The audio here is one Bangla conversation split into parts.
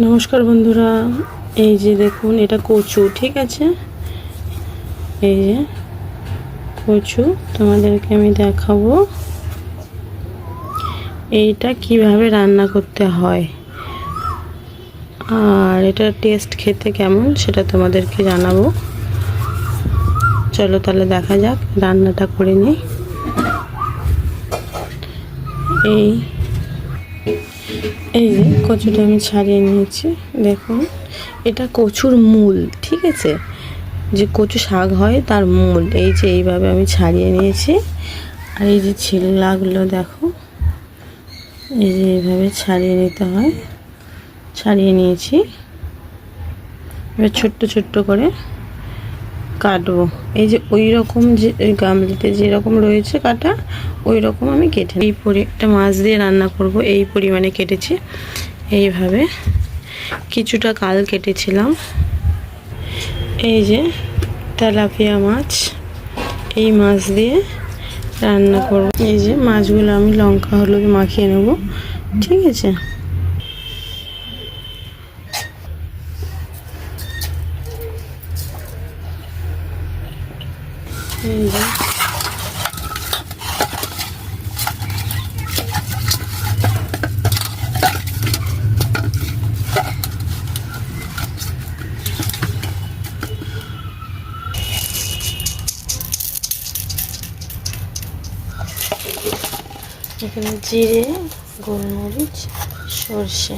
নমস্কার বন্ধুরা, এই যে দেখুন এটা কচু, ঠিক আছে। এই যে কচু তোমাদেরকে আমি দেখাবো এইটা কিভাবে রান্না করতে হয়, আর এটা টেস্ট খেতে কেমন সেটা তোমাদেরকে জানাবো। চলো তাহলে দেখা যাক, রান্নাটা করে নিই। এই যে কচুটা আমি ছাড়িয়ে নিয়েছি, দেখুন এটা কচুর মূল, ঠিক আছে। যে কচু শাক হয় তার মূল, এই যে এইভাবে আমি ছাড়িয়ে নিয়েছি। আর এই যে ছিলনাগুলো দেখো, এই যে এইভাবে ছাড়িয়ে নিতে হয়। ছাড়িয়ে নিয়েছি, এবার ছোট্ট ছোট্ট করে কাটবো। এই যে ওই রকম যে গামলিতে যেরকম রয়েছে কাটা, ওই রকম আমি কেটে এই একটা মাছ দিয়ে রান্না করব, এই পরিমাণে কেটেছি। এইভাবে কিছুটা কাল কেটেছিলাম। এই যে তেলাপিয়া মাছ, এই মাছ দিয়ে রান্না করব। এই যে মাছগুলো আমি লঙ্কা হলুদ মাখিয়ে নেব, ঠিক আছে। এই যে এখানে জিরে, গোলমরিচ, সর্ষে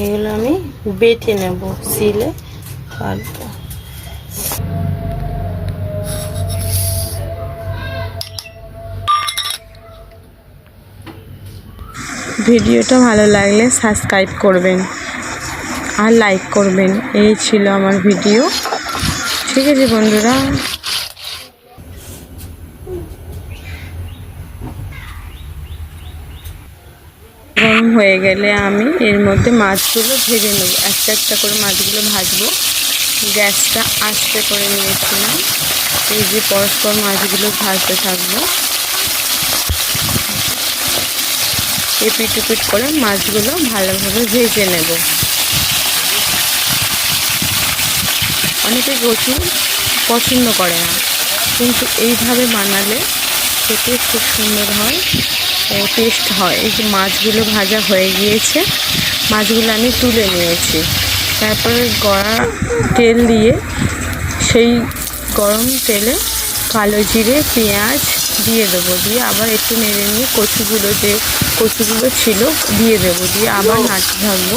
এগুলো আমি বেটে নেব, সিলে কাটবো। ভিডিওটা ভালো লাগলে সাবস্ক্রাইব করবেন আর লাইক করবেন। এই ছিল আমার ভিডিও, ঠিক আছে বন্ধুরা। গরম হয়ে গেলে আমি এর মধ্যে মাছগুলো ভেজে নেব, একটা একটা করে মাছগুলো ভাজবো। গ্যাসটা আস্তে করে নিয়েছিলাম। এই যে পরস্পর মাছগুলো ভাজতে থাকবো, এপিট উপিট করে মাছগুলো ভালোভাবে ভেজে নেব। অনেকে কচু পছন্দ করে না, কিন্তু এইভাবে বানালে খেতে খুব সুন্দর হয়, টেস্ট হয়। এই যে মাছগুলো ভাজা হয়ে গিয়েছে, মাছগুলো আমি তুলে নিয়েছি। তারপরে গরম তেল দিয়ে, সেই গরম তেলে কালো জিরে পেঁয়াজ দিয়ে দেবো, দিয়ে আবার একটু নেড়ে নিয়ে কচুগুলো ছিল দিয়ে দেবো, দিয়ে আবার নাড়তে থাকবো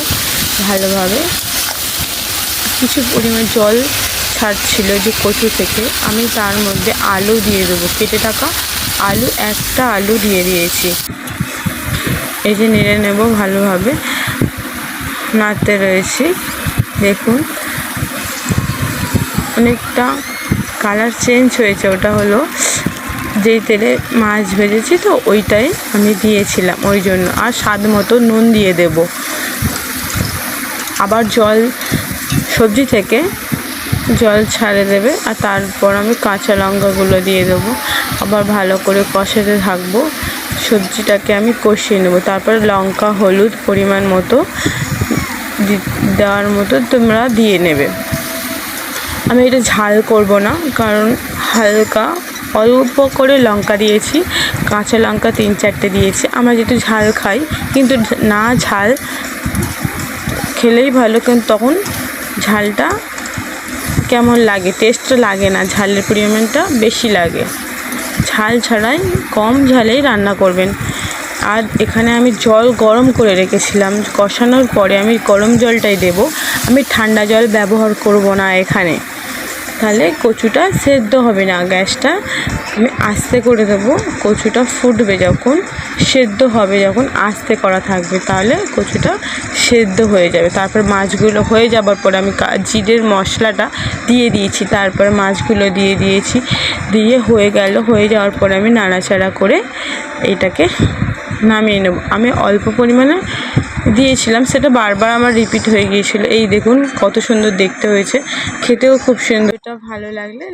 ভালোভাবে। কিছু পরিমাণ জল ছাড়ছিল যে কচু থেকে, আমি তার মধ্যে আলু দিয়ে দেবো, কেটে রাখা আলু, একটা আলু দিয়ে দিয়েছি। এই যে নেড়ে নেব ভালোভাবে, নাড়তে রয়েছি। দেখুন অনেকটা কালার চেঞ্জ হয়েছে, ওটা হলো যেই তেলে মাছ ভেজেছি তো ওইটাই আমি দিয়েছিলাম, ওই জন্য। আর স্বাদ মতো নুন দিয়ে দেব। আবার সবজি থেকে জল ছাড়ে দেবে, আর তারপর আমি কাঁচা লঙ্কাগুলো দিয়ে দেবো। আবার ভালো করে কষাতে থাকবো, সবজিটাকে আমি কষিয়ে নেব। তারপর লঙ্কা হলুদ পরিমাণ মতো দেওয়ার মতো তোমরা দিয়ে নেবে। আমি এটা ঝাল করব না, কারণ হালকা অল্প করে লঙ্কা দিয়েছি, কাঁচা লঙ্কা 3-4টে দিয়েছি। আমরা যেহেতু ঝাল খাই, কিন্তু না ঝাল খেলেই ভালো, কিন্তু তখন ঝালটা কেমন লাগে, টেস্টটা লাগে না, ঝালের পরিমাণটা বেশি লাগে। ঝাল ছাড়াই কম ঝালেই রান্না করবেন। আর এখানে আমি জল গরম করে রেখেছিলাম, কষানোর পরে আমি গরম জলটাই দেব, আমি ঠান্ডা জল ব্যবহার করব না এখানে, তাহলে কচুটা সেদ্ধ হবে না। গ্যাসটা আমি আস্তে করে দেবো, কচুটা ফুটবে যখন, সেদ্ধ হবে যখন, আস্তে করা থাকবে, তাহলে কচুটা সেদ্ধ হয়ে যাবে। তারপর মাছগুলো হয়ে যাবার পরে আমি জিরের মশলাটা দিয়ে দিয়েছি, তারপর মাছগুলো দিয়ে দিয়েছি, দিয়ে হয়ে যাওয়ার পরে আমি নাড়াচাড়া করে এটাকে নামিয়ে নেব। আমি অল্প পরিমাণে দিয়েছিলাম, সেটা বারবার আমার রিপিট হয়ে গিয়েছিল। এই দেখুন কত সুন্দর দেখতে হয়েছে, খেতেও খুব সুন্দর। এটা ভালো লাগলে